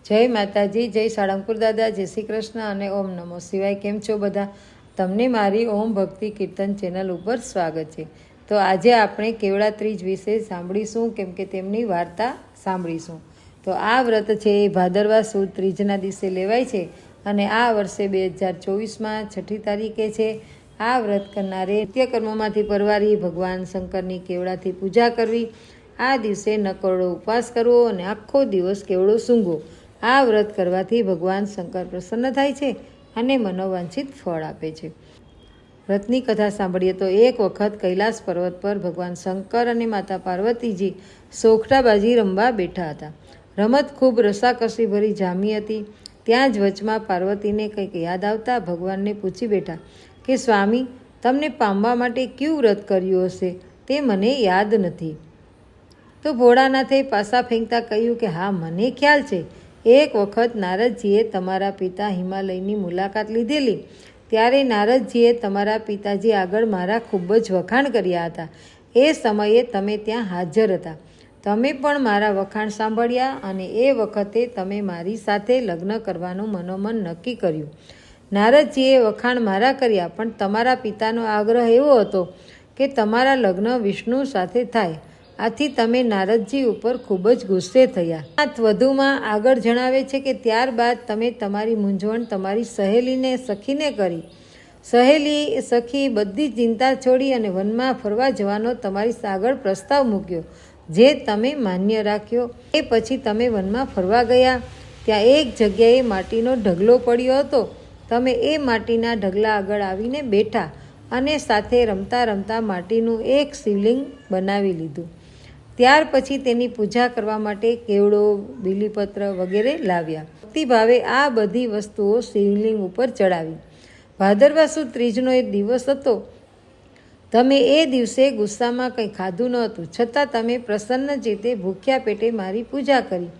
જય માતાજી, જય સાળંગપુર દાદા, જય શ્રી કૃષ્ણ અને ઓમ નમો શિવાય। કેમ છો બધા? તમને મારી ઓમ ભક્તિ કીર્તન ચેનલ ઉપર સ્વાગત છે। તો આજે આપણે કેવડા ત્રીજ વિશે સાંભળીશું, કેમ કે તેમની વાર્તા સાંભળીશું। તો આ વ્રત છે એ ભાદરવા સુદ ત્રીજના દિવસે લેવાય છે અને આ વર્ષે 2024માં 6ઠી તારીખે છે। આ વ્રત કરનારે નિત્યકર્મોમાંથી પરવારી ભગવાન શંકરની કેવડાથી પૂજા કરવી, આ દિવસે નકોરડો ઉપવાસ કરવો અને આખો દિવસ કેવડો સૂંઘવો। આ વ્રત કરવાથી ભગવાન શંકર પ્રસન્ન થાય છે અને મનોવાંછિત ફળ આપે છે। વ્રતની કથા સાંભળીએ તો એક વખત કૈલાસ પર્વત પર ભગવાન શંકર અને માતા પાર્વતીજી સોખટાબાજી રમવા બેઠા હતા। રમત ખૂબ રસાકસી ભરી જામી હતી। ત્યાં જ વચમાં પાર્વતીને કંઈક યાદ આવતા ભગવાનને પૂછી બેઠા કે સ્વામી, તમને પામવા માટે કયું વ્રત કર્યું હશે તે મને યાદ નથી। તો ભોળાનાથે પાસા ફેંકતા કહ્યું કે હા, મને ખ્યાલ છે। એક વખત નારદજીએ તમારા પિતા હિમાલયની મુલાકાત લીધેલી, ત્યારે નારદજીએ તમારા પિતાજી આગળ મારા ખૂબ જ વખાણ કર્યા હતા। એ સમયે તમે ત્યાં હાજર હતા। તમે પણ મારા વખાણ સાંભળ્યા અને એ વખતે તમે મારી સાથે લગ્ન કરવાનું મનોમન નક્કી કર્યું। નારદજીએ વખાણ મારા કર્યા, પણ તમારા પિતાનો આગ્રહ એવો હતો કે તમારા લગ્ન વિષ્ણુ સાથે થાય। આથી તમે નારદજી ઉપર ખૂબ જ ગુસ્સે થયા। વધુમાં આગળ જણાવે છે કે ત્યારબાદ તમે તમારી મૂંઝવણ તમારી સખીને કરી। સખી બધી ચિંતા છોડી અને વનમાં ફરવા જવાનો તમારી આગળ પ્રસ્તાવ મૂક્યો, જે તમે માન્ય રાખ્યો। એ પછી તમે વનમાં ફરવા ગયા। ત્યાં એક જગ્યાએ માટીનો ઢગલો પડ્યો હતો। તમે એ માટીના ઢગલા આગળ આવીને બેઠા અને સાથે રમતા રમતા માટીનું એક શિવલિંગ બનાવી લીધું। ત્યાર પછી તેની પૂજા કરવા માટે કેવડો, બીલીપત્ર વગેરે લાવ્યા। ભક્તિભાવે આ બધી વસ્તુઓ શિવલિંગ ઉપર ચડાવી। ભાદરવા સુદ ત્રીજનો એક દિવસ હતો। તમે એ દિવસે ગુસ્સામાં કંઈ ખાધું ન હતું, છતાં તમે પ્રસન્ન ચિત્તે ભૂખ્યા પેટે મારી પૂજા કરી।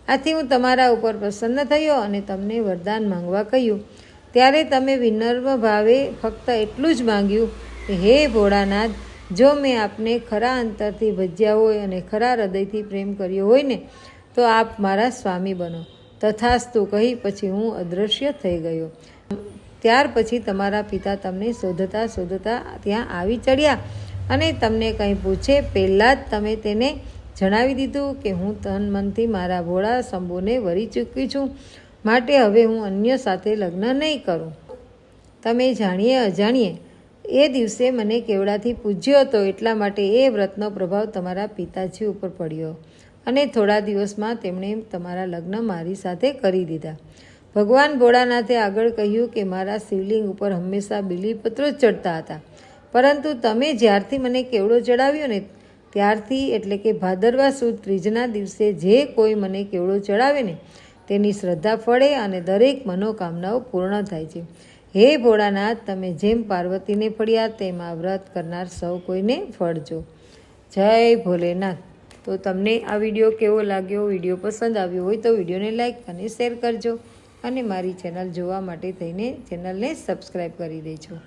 આથી હું તમારા ઉપર પ્રસન્ન થયો અને તમને વરદાન માંગવા કહ્યું। ત્યારે તમે વિનમ્ર ભાવે ફક્ત એટલું જ માંગ્યું કે હે ભોળાનાથ, જો મેં આપને ખરા અંતરથી ભજ્યા હોય અને ખરા હૃદયથી પ્રેમ કર્યો હોય ને, તો આપ મારા સ્વામી બનો। તથાસ્તુ કહી પછી હું અદૃશ્ય થઈ ગયો। ત્યાર પછી તમારા પિતા તમને શોધતા શોધતા ત્યાં આવી ચડ્યા અને તમને કંઈ પૂછે પહેલાં જ તમે તેને જણાવી દીધું કે હું તન મનથી મારા ભોળા શંભુને વરી ચૂકી છું, માટે હવે હું અન્ય સાથે લગ્ન નહીં કરું। તમે જાણીએ અજાણીએ એ દિવસે મને કેવડાથી પૂજ્યો હતો, એટલા માટે એ વ્રતનો પ્રભાવ તમારા પિતાજી ઉપર પડ્યો અને થોડા દિવસમાં તેમણે તમારા લગ્ન મારી સાથે કરી દીધા। ભગવાન ભોળાનાથે આગળ કહ્યું કે મારા શિવલિંગ ઉપર હંમેશા બીલીપત્રો જ ચડતા હતા, પરંતુ તમે જ્યારથી મને કેવડો ચડાવ્યો ને ત્યારથી, એટલે કે ભાદરવા સુદ ત્રીજના દિવસે જે કોઈ મને કેવડો ચડાવે ને તેની શ્રદ્ધા ફળે અને દરેક મનોકામનાઓ પૂર્ણ થાય છે। હે ભોળાનાથ, તમે જેમ પાર્વતીને ફળ્યા તેમ આ વ્રત કરનાર સૌ કોઈને ફળજો। જય ભોલેનાથ। તો તમને આ વિડીયો કેવો લાગ્યો? વિડીયો પસંદ આવ્યો હોય તો વિડીયોને લાઈક અને શેર કરજો અને મારી ચેનલ જોવા માટે થઈને ચેનલને સબસ્ક્રાઈબ કરી દેજો।